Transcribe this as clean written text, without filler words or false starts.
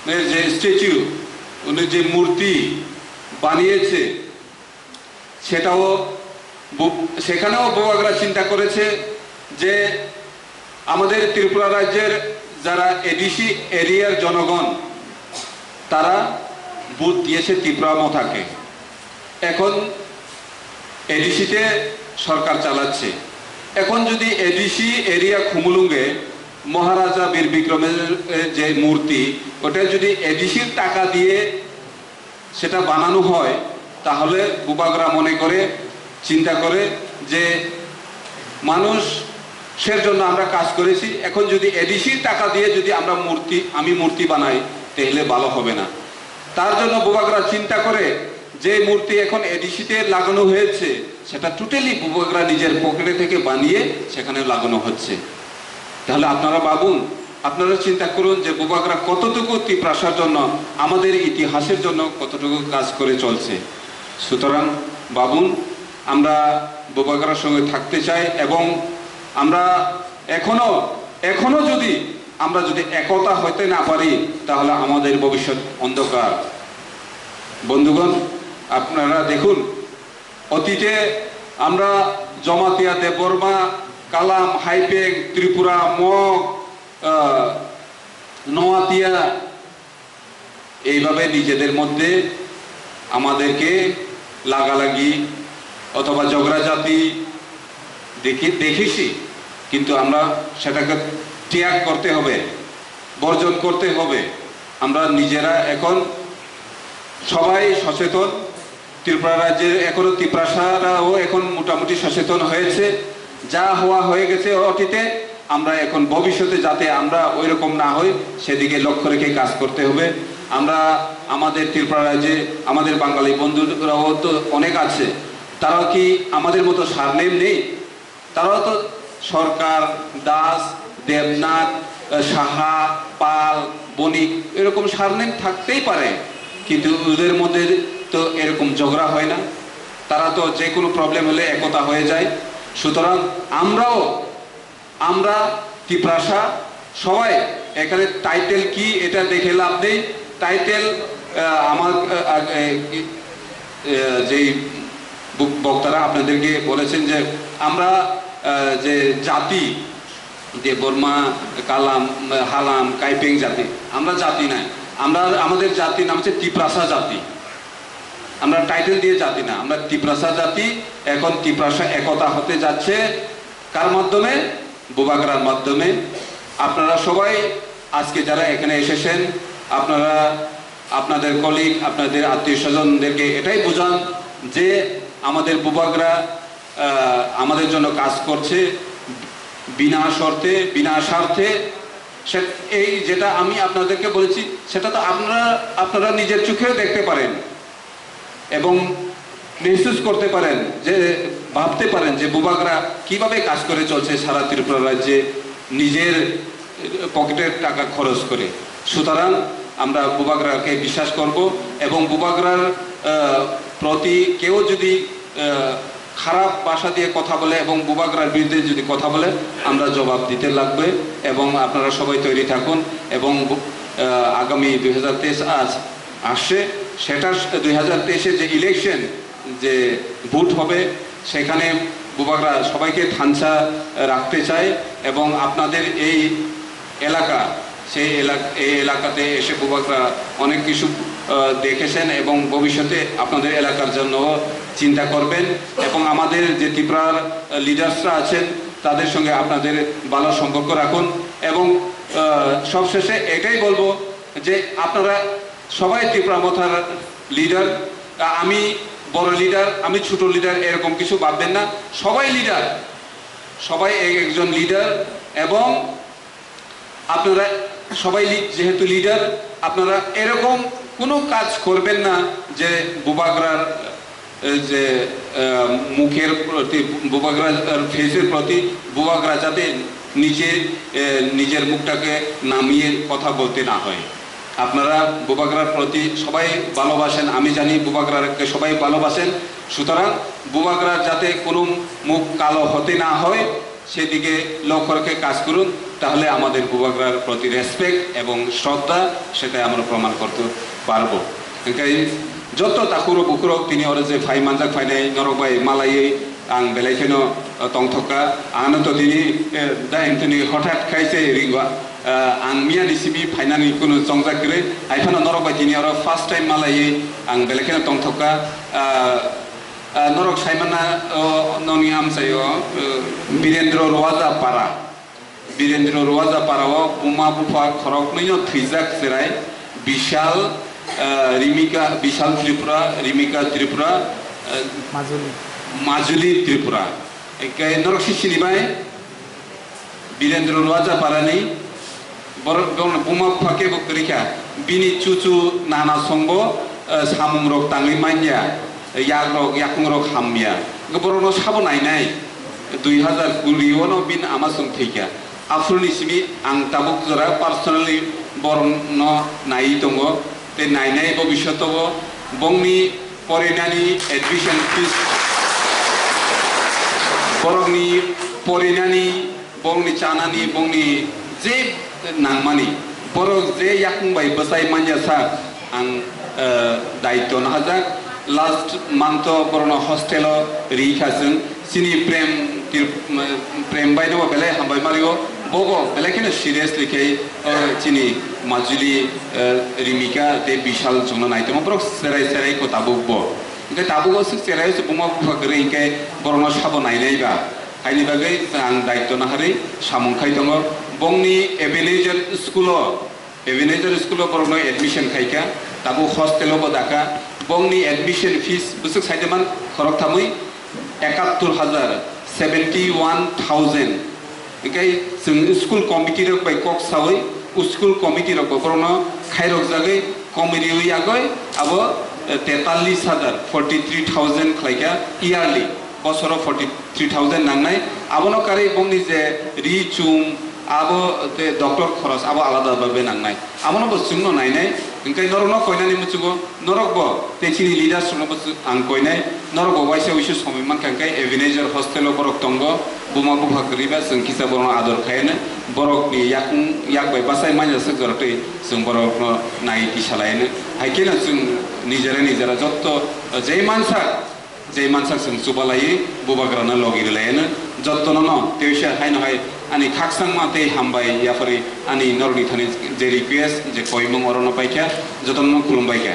যে স্ট্যাচু, উনি যে মূর্তি বানিয়েছে, সেখানেও বুবাগরা চিন্তা করেছে যে আমাদের ত্রিপুরা রাজ্যের যারা এডিসি এরিয়ার জনগণ, তারা ভোট দিয়েছে ত্রিপুরা মথাকে। এখন এডিসিতে সরকার চালাচ্ছে। এখন যদি এডিসি এরিয়া খুমুলুঙ্গে মহারাজা বীর বিক্রমের যে মূর্তি, ওটা যদি এডিসির টাকা দিয়ে সেটা বানানো হয়, তাহলে বুবাগরা মনে করে, চিন্তা করে যে মানুষের জন্য আমরা কাজ করেছি, এখন যদি এডিসির টাকা দিয়ে যদি আমি মূর্তি বানাই, তাহলে ভালো হবে না। তার জন্য বুবাগরা চিন্তা করে যে মূর্তি এখন এডিসিতে লাগানো হয়েছে, সেটা টোটালি বুবাগরা নিজের পকেটে থেকে বানিয়ে সেখানে লাগানো হচ্ছে। তাহলে আপনারা ভাবুন, আপনারা চিন্তা করুন যে বুবাগরা কতটুকু ত্রিপ্রাসার জন্য, আমাদের ইতিহাসের জন্য কতটুকু কাজ করে চলছে। সুতরাং ভাবুন, আমরা বুবাগরার সঙ্গে থাকতে চাই এবং আমরা এখনো যদি আমরা একতা হতে না পারি, তাহলে আমাদের ভবিষ্যৎ অন্ধকার। বন্ধুগণ, আপনারা দেখুন, অতীতে আমরা জমাতিয়া, দেববর্মা, কালাম, হাইপেক, ত্রিপুরা, মগ, নোয়াতিয়া, এইভাবে নিজেদের মধ্যে আমাদেরকে লাগালাগি অথবা ঝগড়াঝাটি দেখেছি, কিন্তু আমরা সেটাকে ত্যাগ করতে হবে, বর্জন করতে হবে। আমরা নিজেরা এখন সবাই সচেতন। ত্রিপুরা রাজ্যের এখনো ত্রিপ্রাসারাও এখন মোটামুটি সচেতন হয়েছে। যা হয়ে গেছে অতীতে, আমরা এখন ভবিষ্যতে যাতে আমরা ওই রকম না হই, সেদিকে লক্ষ্য রেখে কাজ করতে হবে। আমরা আমাদের ত্রিপুরা রাজ্যে আমাদের বাঙালি বন্ধুরাও তো অনেক আছে, তারাও কি আমাদের মতো সারনেম নেই? তারাও তো সরকার, দাস, দেবনাথ, সাহা, পাল, বণিক, এরকম সারনেম থাকতেই পারে, কিন্তু ওদের মধ্যে তো এরকম ঝগড়া হয় না। তারা তো যে কোনো প্রবলেম হলে একতা হয়ে যায়। সুতরাং আমরা ত্রিপ্রাসা সবাই, এখানে টাইটেল কি এটা দেখে লাভ নেই। টাইটেল আমার যেই বক্তারা আপনাদেরকে বলেছেন যে আমরা যে জাতি, যে বর্মা, কালাম, হালাম, কাইপেং জাতি, আমরা জাতি নাই। আমাদের জাতির নাম হচ্ছে ত্রিপ্রাসা জাতি। আমরা টাইটেল দিয়ে জাতি না, আমরা ত্রিপ্রাসা জাতি। এখন ত্রিপ্রাসা একতা হতে যাচ্ছে কার মাধ্যমে? বুবাগরার মাধ্যমে। আপনারা সবাই আজকে যারা এখানে এসেছেন, আপনারা আপনাদের কলিগ, আপনাদের আত্মীয় স্বজনদেরকে এটাই বোঝান যে আমাদের বুবাগরা আমাদের জন্য কাজ করছে বিনা শর্তে, বিনা স্বার্থে। এই যেটা আমি আপনাদেরকে বলেছি, সেটা তো আপনারা নিজের চোখেও দেখতে পারেন এবং মেহসুস করতে পারেন, যে ভাবতে পারেন যে বুবাগরা কিভাবে কাজ করে চলছে সারা ত্রিপুরা রাজ্যে নিজের পকেটের টাকা খরচ করে। সুতরাং আমরা বুবাগরাকে বিশ্বাস করব এবং বুবাগরার প্রতি কেউ যদি খারাপ ভাষা দিয়ে কথা বলে এবং বুবাগরার বিরুদ্ধে যদি কথা বলে, আমরা জবাব দিতে লাগবে। এবং আপনারা সবাই তৈরি থাকুন। এবং আগামী 2023 আজ আসছে, সেটা 2023-এ যে ইলেকশন, যে ভোট হবে, সেখানে বুবাগরা সবাইকে থানসা রাখতে চায় এবং আপনাদের এই এলাকা, এই এলাকাতে এসে বুবাগরা অনেক কিছু দেখেছেন এবং ভবিষ্যতে আপনাদের এলাকার জন্য চিন্তা করবেন। এবং আমাদের যে ত্রিপুরার লিডার্সরা আছেন, তাদের সঙ্গে আপনাদের ভালো সম্পর্ক রাখুন। এবং সবশেষে এটাই বলবো যে আপনারা সবাই ত্রিপুরা মথার লিডার। আমি বড় লিডার, আমি ছোট লিডার, এরকম কিছু ভাববেন না। সবাই লিডার, সবাই একজন লিডার। এবং আপনারা সবাই যেহেতু লিডার, আপনারা এরকম কোনো কাজ করবেন না যে বুবাগরার যে মুখের প্রতি, বুবাগরার ফেসের প্রতি বুবাগরা যাতে নিজের মুখটাকে নামিয়ে কথা বলতে না হয়। আপনারা বুবাগরার প্রতি সবাই ভালোবাসেন, আমি জানি বুবাগরাকে সবাই ভালোবাসেন। সুতরাং বুবাগরার যাতে কোনো মুখ কালো হতে না হয়, সেদিকে লক্ষ্য রেখে কাজ করুন। তাহলে আমাদের বুবাগ্রার প্রতি রেসপেক্ট এবং শ্রদ্ধা সেটা আমরা প্রমাণ করতে পারবো। যত তাকুরো বুকুরো তিনি ওরা যে ফাই মানজাক ফাইনাই নরকবাই মালাयै आं बेलायखौनो तंथका आंनो तो दिनै दा एंटनी हठात खायसे रिंगवा आं मिया निसिबि फाइनानि कुनु संजाकरे आइफानो नरक बायदिनि आरो फार्स्ट टाइम मालायै आं बेलायखौनो तंथका नरक साइमाना ननि आमसायो बीरेन्द्र रवाजा पाराव उमा बुफा खरकनैनो थैजाक जेराय विशाल रिमिका त्रिपुरा মাজুলি ত্রিপুরা একাই নরক সিনিবাই বীরেন্দ্র রাজা পারানি বড় বুমা ফাকে বকরিকা বিনি চুচু নানা সঙ্গ সামুং রক তাংলি মাইয়া ইয়াকুং রক হামিয়া বড় সাবো নাইনাই 2020 বিন আমাসং থৈকা আফ্রুনি সিমি আং তাবুক জরা পার্সোনালি বরং ন নাই দङ তে নাইনাই ভবিষ্যতব বংনি পরিনানি এডমিশন ফিস borongni porinani bongni chanani bongni je nangmani borok je yakung bai basai manja sa ang daitto na haja last month borono hostel rikhasun sini prem bai no bele hambai mario bogo bele kene seriously ke chini majuli rimika de bishal jungna naito borok serai ko tabukbo Ingkai tabugo serai sebuma bufagere ingkai borono sabo nainaiba haini bagai ang daitto nahari samungkai dongo bongni Ebenezer school borono admission khaika tabu hostel bo daka bongni admission fees busuk saideman khorok thamui 71,000 ingkai school committee rok bai kok sawai school committee rok borono khairok jagai committee ui agoi abo 43,000 খাইকা yearly বছর 43,000 নাংনাই আবনো কারে বংনি যে রিচুম আবো তে doctor খরচ আবো আলাদা ভাবে নাংনাই আমনো বসুংনো নাইনাই ইনকাই নরনো কইনানি মুচুগো নরকবো তেচিনি লিডার সুনবো আং কইনাই নরকবো ওয়াইসে উইসু সমিমান কাঙ্কাই এভিনেজার হস্টেল বরক তঙ্গ বুমা বুফা করিবা जों किसा बरनो आदर खायनो बरकनि याक बाय बासाय मानजा सगरतै जों बरकनो नायति सालायनो हायकेनो जों निजेरा जत्त जे मानसा जों सुबालायै बुबाग्राना लगिरलायनो जत्तनो न तेसा हायनो हाय आनि खाकसां माते हामबाय याफोरि आनि नरनि थानि जे रिक्वेस्ट जे कयमं अरनो पाइका जतन खुलुमबायका